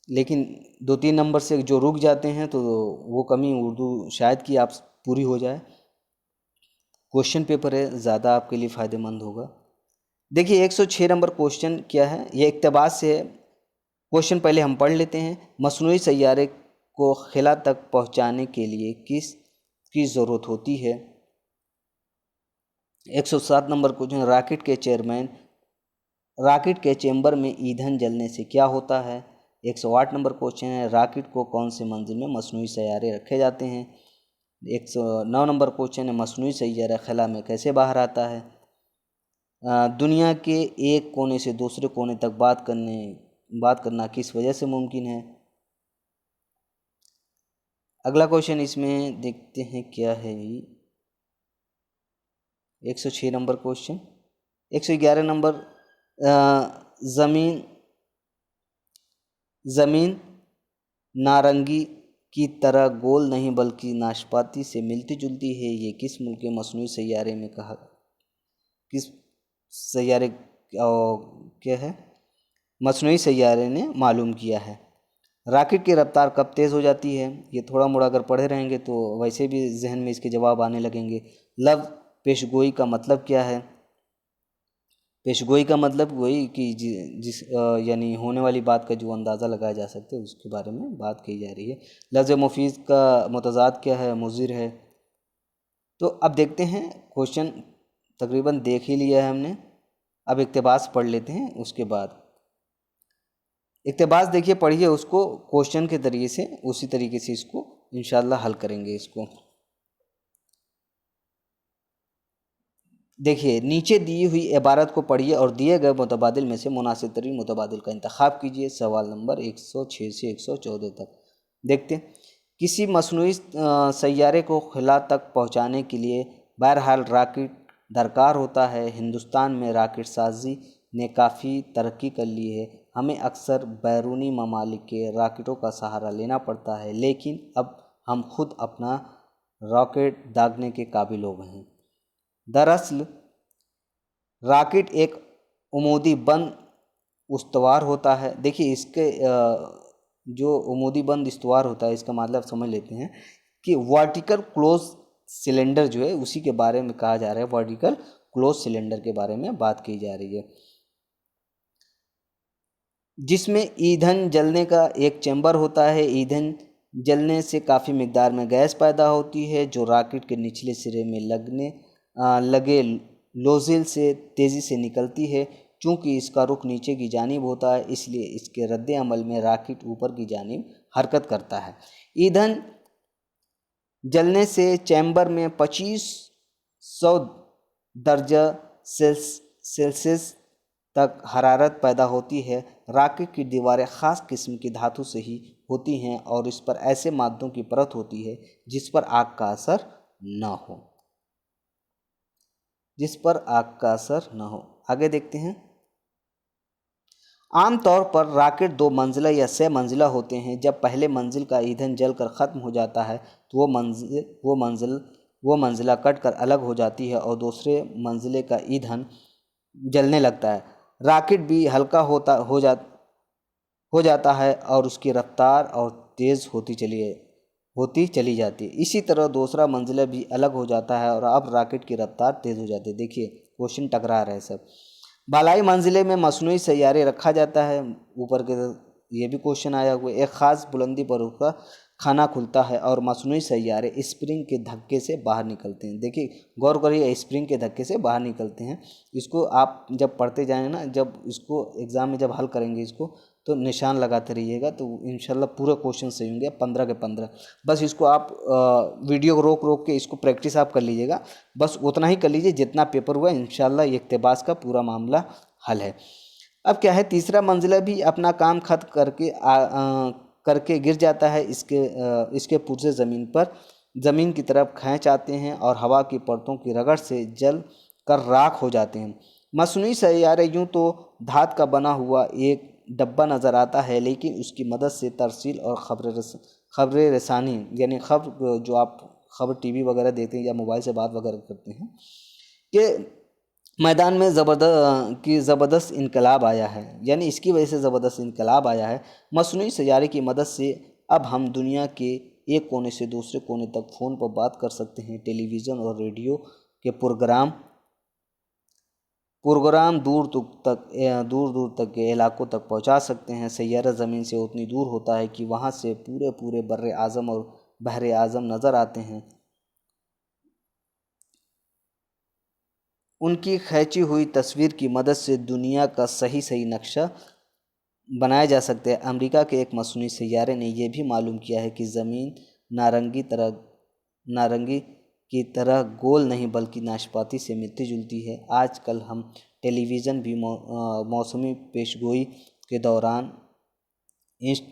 लेकिन 2-3 नंबर से जो रुक जाते हैं तो वो कमी उर्दू शायद कि आप पूरी हो जाए। क्वेश्चन पेपर है, ज़्यादा आपके लिए फ़ायदेमंद होगा। देखिए 106 नंबर क्वेश्चन क्या है, ये इक़्तिबास से है। क्वेश्चन पहले हम पढ़ लेते हैं। मसनूई सैयारे को खिला तक पहुंचाने के लिए किस की ज़रूरत होती है। 107 नंबर क्वेश्चन, रॉकेट के चेंबर में ईंधन जलने से क्या होता है। 108 नंबर क्वेश्चन है, रॉकेट को कौन से मंजिल में मसनूई सैयारे रखे जाते हैं। 109 नंबर क्वेश्चन है, मसनूई सैयारा खला में कैसे बाहर आता है। दुनिया के एक कोने से दूसरे कोने तक बात करना किस वजह से मुमकिन है। अगला क्वेश्चन इसमें देखते हैं क्या है। 106 नंबर क्वेश्चन। 111 नंबर, ज़मीन नारंगी की तरह गोल नहीं बल्कि नाशपाती से मिलती जुलती है। ये किस मुल्क के मसनूई सैयारे में कहा, किस सैयारे क्या है, मसनूई सैयारे ने मालूम किया है। रॉकेट की रफ्तार कब तेज़ हो जाती है। ये थोड़ा मोड़ा अगर पढ़े रहेंगे तो वैसे भी जहन में इसके जवाब आने लगेंगे। लफ्ज़ पेशगोई का मतलब क्या है। पेशगोई का मतलब वही कि जिस यानी होने वाली बात का जो अंदाज़ा लगाया जा सकता है उसके बारे में बात की जा रही है। लफ्ज़ मुफीद का मुतज़ाद क्या है, मुज़िर है। तो अब देखते हैं, क्वेश्चन तकरीबन देख ही लिया है हमने। अब इक़्तिबास पढ़ लेते हैं। उसके बाद इक़्तिबास देखिए, पढ़िए उसको क्वेश्चन के तरीके से, उसी तरीके से इसको इंशाल्लाह हल करेंगे। इसको देखिए, नीचे दी हुई इबारत को पढ़िए और दिए गए मुतबादिल में से मुनासिब तरीन मुतबादिल का इंतखाब कीजिए। सवाल नंबर 106 से 114 तक देखते हैं। किसी मसनूई सैयारे को खिला तक पहुंचाने के लिए बहरहाल रॉकेट दरकार होता है। हिंदुस्तान में रॉकेट साजी ने काफ़ी तरक्की कर ली है। हमें अक्सर बैरूनी ममालिक के रॉकेटों का सहारा लेना पड़ता है, लेकिन अब हम खुद अपना रॉकेट दागने के काबिल हो गए हैं। दरअसल रॉकेट एक उमूदी बंद उस्तवार होता है। देखिए, इसके जो उमूदी बंद इस्तवार होता है, इसका मतलब समझ लेते हैं कि वर्टिकल क्लोज सिलेंडर जो है उसी के बारे में कहा जा रहा है। वर्टिकल क्लोज सिलेंडर के बारे में बात की जा रही है, जिसमें ईंधन जलने का एक चैम्बर होता है। ईंधन जलने से काफ़ी मिकदार में गैस पैदा होती है जो रॉकेट के निचले सिरे में लगे नोज़ल से तेज़ी से निकलती है। चूँकि इसका रुख नीचे की जानिब होता है, इसलिए इसके रद्द अमल में रॉकेट ऊपर की जानिब हरकत करता है। ईंधन जलने से चैम्बर में 2500 दर्जा सेल्सियस तक हरारत पैदा होती है। रॉकेट की दीवारें ख़ास किस्म की धातु से ही होती हैं और इस पर ऐसे मादों की परत होती है जिस पर आग का असर न हो। आगे देखते हैं। आमतौर पर रॉकेट 2 मंजिला या 6 मंजिला होते हैं। जब पहले मंजिल का ईंधन जलकर ख़त्म हो जाता है तो वो मंजिला कटकर अलग हो जाती है और दूसरे मंजिले का ईंधन जलने लगता है। रॉकेट भी हल्का हो जाता है और उसकी रफ्तार और तेज़ होती चली जाती है। इसी तरह दूसरा मंजिला भी अलग हो जाता है और अब रॉकेट की रफ्तार तेज़ हो जाती है। देखिए क्वेश्चन टकरा रहे हैं सब। बालाई मंजिले में मसनूई सैयारे रखा जाता है। ऊपर के ये भी क्वेश्चन आया हुआ। एक ख़ास बुलंदी पर उसका खाना खुलता है और मसनूई सैयारे स्प्रिंग के धक्के से बाहर निकलते हैं। देखिए गौर करिए, स्प्रिंग के धक्के से बाहर निकलते हैं। इसको आप जब पढ़ते जाएंगे ना, जब इसको एग्ज़ाम में जब हल करेंगे इसको, तो निशान लगाते रहिएगा तो इंशाल्लाह पूरे क्वेश्चन सही होंगे। 15 के 15। बस इसको आप वीडियो को रोक के इसको प्रैक्टिस आप कर लीजिएगा। बस उतना ही कर लीजिए जितना पेपर हुआ। इंशाल्लाह ये इक़्तिबास का पूरा मामला हल है। अब क्या है, तीसरा मंजिला भी अपना काम खत्म करके गिर जाता है। इसके पुर्जे ज़मीन की तरफ खींच आते हैं और हवा की परतों की रगड़ से जल कर राख हो जाते हैं। मसनूई सैयारे यूँ तो धात का बना हुआ एक डब्बा नज़र आता है, लेकिन उसकी मदद से तरसील और खबरें रसानी यानी खबर जो आप खबर टीवी वगैरह देखते हैं या मोबाइल से बात वगैरह करते हैं कि मैदान में ज़बरदस्त इनकलाब आया है, यानी इसकी वजह से ज़बरदस्त इनकलाब आया है। मसनूई सैयारे की मदद से अब हम दुनिया के एक कोने से दूसरे कोने तक फ़ोन पर बात कर सकते हैं। टेलीविज़न और रेडियो के प्रोग्राम दूर दूर तक के इलाकों तक पहुंचा सकते हैं। सैयारा ज़मीन से उतनी दूर होता है कि वहां से पूरे बर्रे आज़म और बहरे आज़म नज़र आते हैं। उनकी खींची हुई तस्वीर की मदद से दुनिया का सही नक्शा बनाया जा सकता है। अमेरिका के एक मसनूई सैयारे ने यह भी मालूम किया है कि ज़मीन नारंगी की तरह गोल नहीं बल्कि नाशपाती से मिलती जुलती है। आजकल हम टेलीविज़न भी मौसमी पेशगोई के दौरान इस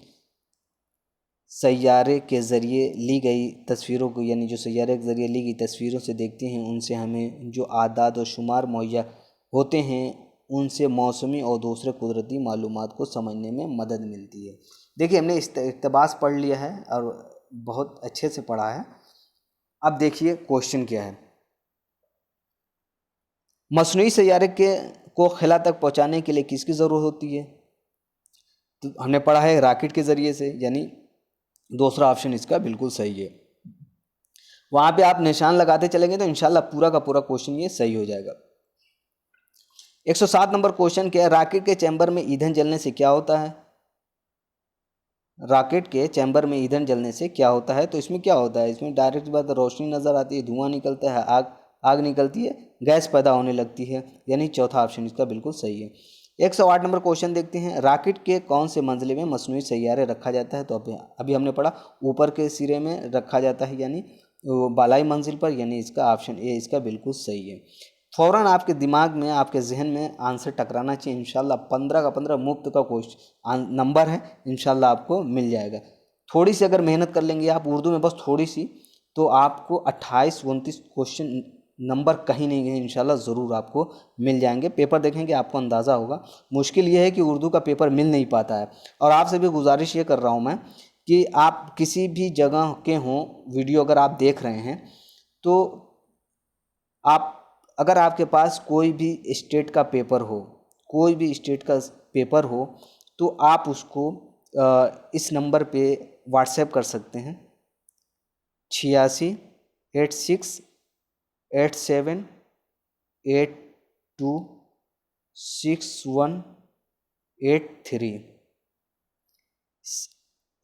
सैयारे के ज़रिए ली गई तस्वीरों को, यानी जो सैयारे के ज़रिए ली गई तस्वीरों से देखते हैं, उनसे हमें जो आदाद और शुमार मुहैया होते हैं, उनसे मौसमी और दूसरे कुदरती मालूमात को समझने में मदद मिलती है। देखिए हमने इक़्तिबास पढ़ लिया है और बहुत अच्छे से पढ़ा है। अब देखिए क्वेश्चन क्या है। मसनूई सैयारे को खिला तक पहुंचाने के लिए किसकी ज़रूरत होती है? तो हमने पढ़ा है रॉकेट के ज़रिए से, यानी दूसरा ऑप्शन इसका बिल्कुल सही है। वहाँ पे आप निशान लगाते चलेंगे तो इंशाल्लाह पूरा का पूरा क्वेश्चन ये सही हो जाएगा। 107 नंबर क्वेश्चन क्या है? रॉकेट के चैम्बर में ईंधन जलने से क्या होता है? रॉकेट के चैम्बर में ईंधन जलने से क्या होता है? तो इसमें क्या होता है, इसमें डायरेक्ट बात रोशनी नज़र आती है, धुआं निकलता है, आग निकलती है, गैस पैदा होने लगती है, यानी चौथा ऑप्शन इसका बिल्कुल सही है। 108 नंबर क्वेश्चन देखते हैं। रॉकेट के कौन से मंजिले में मसनूई सैयारे रखा जाता है? तो अभी हमने पढ़ा ऊपर के सिरे में रखा जाता है, यानी बालाई मंजिल पर, यानी इसका ऑप्शन ए इसका बिल्कुल सही है। फ़ौरन आपके दिमाग में, आपके जहन में आंसर टकराना चाहिए। इंशाल्लाह 15 का 15 मुफ्त का क्वेश्चन नंबर है, इंशाल्लाह आपको मिल जाएगा। थोड़ी सी अगर मेहनत कर लेंगे आप उर्दू में, बस थोड़ी सी, तो आपको 28-29 क्वेश्चन नंबर कहीं नहीं गए, इंशाल्लाह ज़रूर आपको मिल जाएंगे। पेपर देखेंगे आपको अंदाज़ा होगा। मुश्किल ये है कि उर्दू का पेपर मिल नहीं पाता है। और आपसे भी गुजारिश ये कर रहा हूँ मैं कि आप किसी भी जगह के हों, वीडियो अगर आप देख रहे हैं तो अगर आपके पास कोई भी स्टेट का पेपर हो, तो आप उसको इस नंबर पे व्हाट्सएप कर सकते हैं 868687826183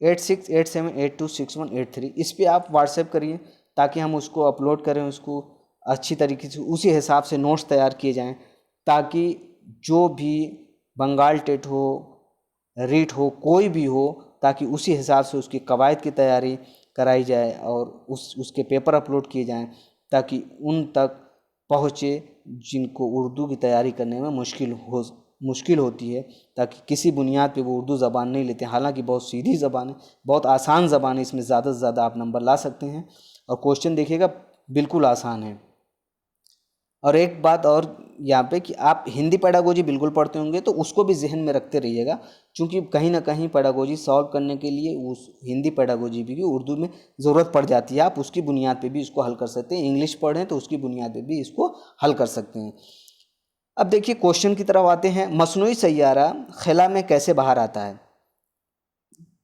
8687826183। इस पे आप व्हाट्सएप करिए ताकि हम उसको अपलोड करें, उसको अच्छी तरीके से उसी हिसाब से नोट्स तैयार किए जाएं, ताकि जो भी बंगाल टेट हो, रीट हो, कोई भी हो, ताकि उसी हिसाब से उसकी कवायद की तैयारी, कराई जाए और उसके पेपर अपलोड किए जाएं ताकि उन तक पहुँचे जिनको उर्दू की तैयारी करने में मुश्किल होती है, ताकि किसी बुनियाद पे वो उर्दू ज़बान नहीं लेते। हालांकि बहुत सीधी ज़बान है, बहुत आसान ज़बान है, इसमें ज़्यादा से ज़्यादा आप नंबर ला सकते हैं। और क्वेश्चन देखिएगा बिल्कुल आसान है। और एक बात और यहाँ पे कि आप हिंदी पेडागोजी बिल्कुल पढ़ते होंगे तो उसको भी जहन में रखते रहिएगा, क्योंकि कहीं ना कहीं पेडागोजी सॉल्व करने के लिए उस हिंदी पेडागोजी भी उर्दू में ज़रूरत पड़ जाती है। आप उसकी बुनियाद पे भी इसको हल कर सकते हैं। इंग्लिश पढ़ें तो उसकी बुनियाद पे भी इसको हल कर सकते हैं। अब देखिए क्वेश्चन की तरफ आते हैं। मसनूई सैयारा खला में कैसे बाहर आता है?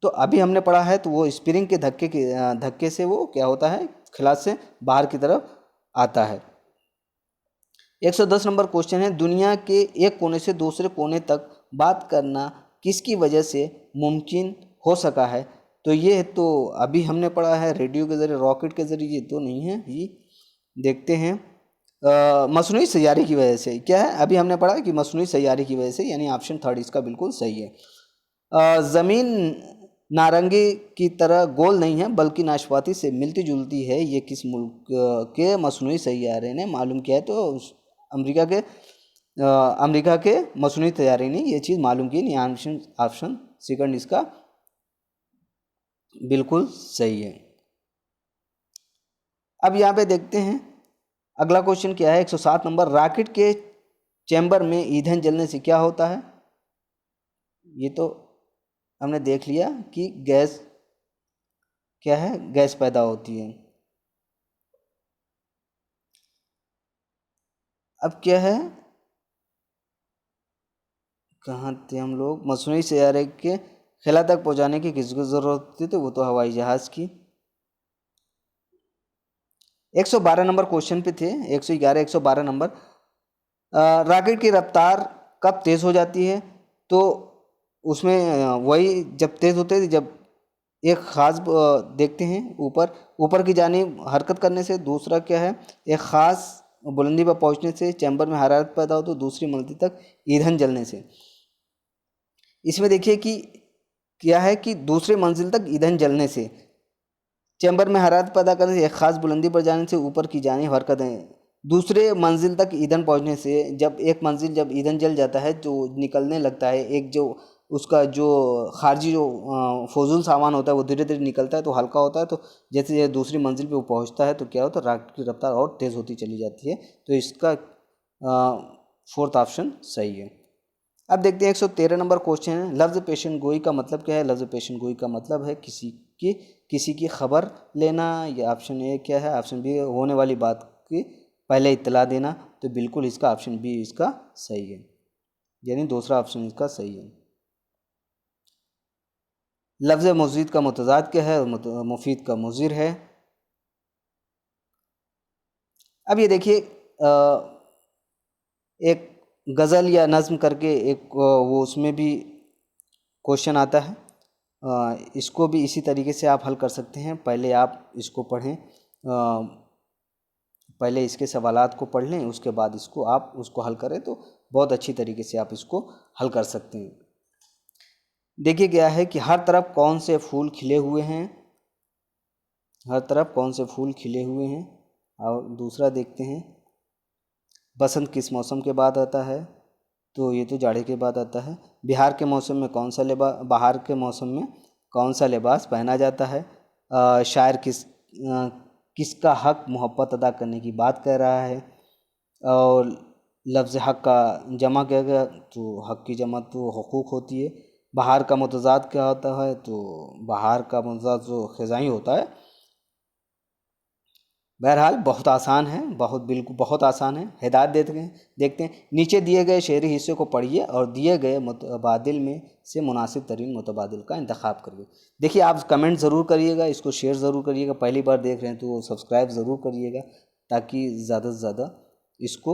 तो अभी हमने पढ़ा है, तो वो स्प्रिंग के धक्के से वो क्या होता है, खला से बाहर की तरफ आता है। 110 नंबर क्वेश्चन है, दुनिया के एक कोने से दूसरे कोने तक बात करना किसकी वजह से मुमकिन हो सका है? तो ये तो अभी हमने पढ़ा है रेडियो के ज़रिए, रॉकेट के ज़रिए, ये तो नहीं है। ये देखते हैं मसनूई सैयारे की वजह से। क्या है, अभी हमने पढ़ा कि मसनूई सैयारे की वजह से, यानी ऑप्शन थर्ड इसका बिल्कुल सही है। ज़मीन नारंगी की तरह गोल नहीं है बल्कि नाशपाती से मिलती जुलती है, ये किस मुल्क के मसनूई सैयारे ने मालूम किया है? तो अमेरिका के मसनूई तैयारी ने ये चीज़ मालूम की। ऑप्शन सेकंड इसका बिल्कुल सही है। अब यहाँ पे देखते हैं अगला क्वेश्चन क्या है। 107 नंबर, रॉकेट के चैम्बर में ईंधन जलने से क्या होता है? ये तो हमने देख लिया कि गैस क्या है, गैस पैदा होती है। अब क्या है, कहाँ थे हम लोग? मसनूई सैयारे के खला तक पहुँचाने की किसको ज़रूरत थी? तो वो तो हवाई जहाज़ की। 112 नंबर क्वेश्चन पे थे। 111 112 नंबर, रॉकेट की रफ्तार कब तेज़ हो जाती है? तो उसमें वही जब तेज़ होते हैं जब एक ख़ास देखते हैं ऊपर ऊपर की जानिब हरकत करने से। दूसरा क्या है, एक ख़ास बुलंदी पर पहुंचने से, चैम्बर में हरारत पैदा हो तो, दूसरी मंजिल तक ईंधन जलने से। इसमें देखिए कि क्या है कि दूसरे मंजिल तक ईंधन जलने से, चैम्बर में हरारत पैदा करने से, एक खास बुलंदी पर जाने से, ऊपर की जानिब हरकतें, दूसरे मंजिल तक ईंधन पहुंचने से। जब एक मंजिल जब ईंधन जल जाता है तो निकलने लगता है, एक जो उसका जो खारजी जो फजूल सामान होता है वो धीरे धीरे निकलता है तो हल्का होता है। तो जैसे जैसे दूसरी मंजिल पे वो पहुंचता है तो क्या होता है, रॉकेट की रफ्तार और तेज़ होती चली जाती है। तो इसका फोर्थ ऑप्शन सही है। अब देखते हैं 113 नंबर क्वेश्चन है, लफ्ज़ पेशन गोई का मतलब क्या है? लफ्ज़ पेशन गोई का मतलब है किसी की खबर लेना। या ऑप्शन ए क्या है, ऑप्शन बी होने वाली बात की पहले इत्तला देना। तो बिल्कुल इसका ऑप्शन बी इसका सही है, यानी दूसरा ऑप्शन इसका सही है। लफ्ज़ मुज़ीद का मुतज़ाद क्या है? मुफीद का मुज़िर है। अब ये देखिए एक गज़ल या नज़्म करके एक वो उसमें भी क्वेश्चन आता है। इसको भी इसी तरीके से आप हल कर सकते हैं। पहले आप इसको पढ़ें, पहले इसके सवालात को पढ़ लें, उसके बाद इसको आप उसको हल करें तो बहुत अच्छी तरीके से आप इसको हल कर सकते हैं। देखिए क्या है कि हर तरफ कौन से फूल खिले हुए हैं? हर तरफ कौन से फूल खिले हुए हैं? और दूसरा देखते हैं, बसंत किस मौसम के बाद आता है? तो ये तो जाड़े के बाद आता है। बिहार के मौसम में कौन सा बाहर के मौसम में कौन सा लिबास पहना जाता है? शायर किसका हक मोहब्बत अदा करने की बात कर रहा है? और लफ्ज़ हक का जमा क्या गया? तो हक की जमा तो हुकूक होती है। बहार का मुतज़ाद क्या होता है? तो बहार का मुतज़ाद जो ख़ज़ाई होता है। बहरहाल बहुत आसान है, बिल्कुल बहुत आसान है। हिदायत देखते हैं, नीचे दिए गए शेरी हिस्से को पढ़िए और दिए गए मुतबादिल में से मुनासिब तरीन मुतबादिल का इंतखाब करिए। देखिए आप कमेंट ज़रूर करिएगा, इसको शेयर ज़रूर करिएगा। पहली बार देख रहे हैं तो सब्सक्राइब ज़रूर करिएगा, ताकि ज़्यादा से ज़्यादा इसको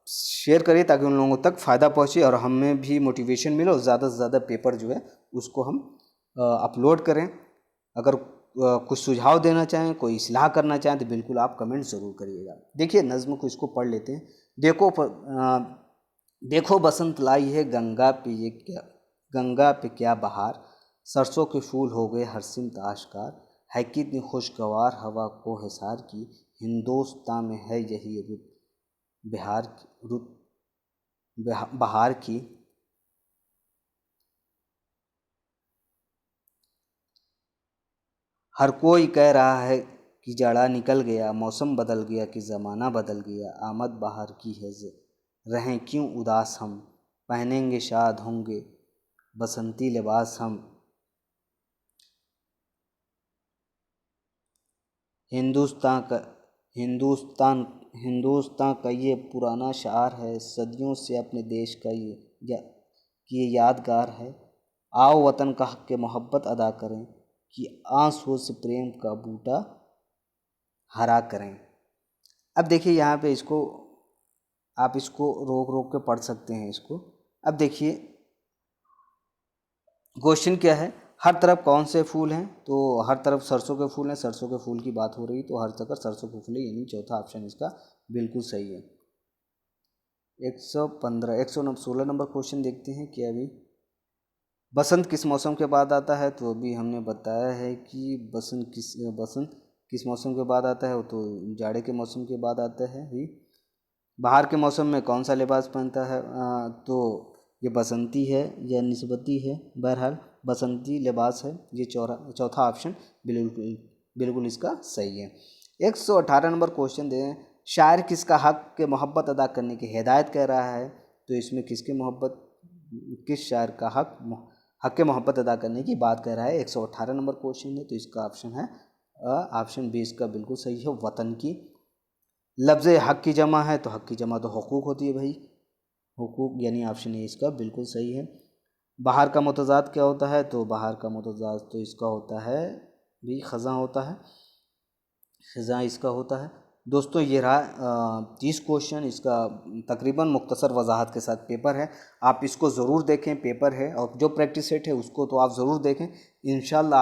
शेयर करिए ताकि उन लोगों तक फ़ायदा पहुँचे और हमें भी मोटिवेशन मिले और ज़्यादा से ज़्यादा पेपर जो है उसको हम अपलोड करें। अगर कुछ सुझाव देना चाहें, कोई इस्लाह करना चाहें तो बिल्कुल आप कमेंट ज़रूर करिएगा। देखिए नज़्म को इसको पढ़ लेते हैं। देखो बसंत लाई है गंगा पे क्या बहार, सरसों के फूल हो गए हर सिमत आश्कार, है कितनी खुशगवार हवा को हिसार की, हिंदुस्तान में है यही रुत बहार की। हर कोई कह रहा है कि जाड़ा निकल गया, मौसम बदल गया कि ज़माना बदल गया, आमद बाहर की है रहें क्यों उदास हम, पहनेंगे शाद होंगे बसंती लिबास हम। हिंदुस्तान का हिंदुस्तान हिंदुस्तान का ये पुराना शार है, सदियों से अपने देश का ये यादगार है। आओ वतन का हक़ मोहब्बत अदा करें, कि आंसुओं से प्रेम का बूटा हरा करें। अब देखिए यहाँ पे आप इसको रोक रोक के पढ़ सकते हैं इसको। अब देखिए क्वेश्चन क्या है, हर तरफ कौन से फूल हैं, तो हर तरफ सरसों के फूल हैं, सरसों के फूल की बात हो रही, तो हर जगह सरसों के फूल है, यानी चौथा ऑप्शन इसका बिल्कुल सही है। 116 नंबर क्वेश्चन देखते हैं कि अभी बसंत किस मौसम के बाद आता है, तो अभी हमने बताया है कि बसंत किस मौसम के बाद आता है, तो जाड़े के मौसम के बाद आता है ही। बाहर के मौसम में कौन सा लिबास पहनता है, तो ये बसंती है या निस्बती है, बहरहाल बसंती लिबास है, ये चौथा ऑप्शन बिल्कुल इसका सही है। 118 नंबर क्वेश्चन दें, शायर किसका हक के मोहब्बत अदा करने की हिदायत कह रहा है, तो इसमें किस शायर का हक के मोहब्बत अदा करने की बात कर रहा है। 118 नंबर क्वेश्चन है, तो इसका ऑप्शन है ऑप्शन बी इसका बिल्कुल सही है, वतन की। लफ्ज़ हक की जमा है, तो हक की जमा तो हुकूक होती है भाई, हुकूक, यानी ऑप्शन ए इसका बिल्कुल सही है। बाहर का मुतज़ाद क्या होता है, तो बाहर का मुतज़ाद तो इसका होता है भी ख़ज़ा होता है, ख़ज़ा इसका होता है। दोस्तों ये रहा 30 क्वेश्चन, इसका तकरीबन मुख्तसर वजाहत के साथ पेपर है, आप इसको ज़रूर देखें, पेपर है और जो प्रैक्टिस सेट है उसको तो आप ज़रूर देखें इंशाल्लाह।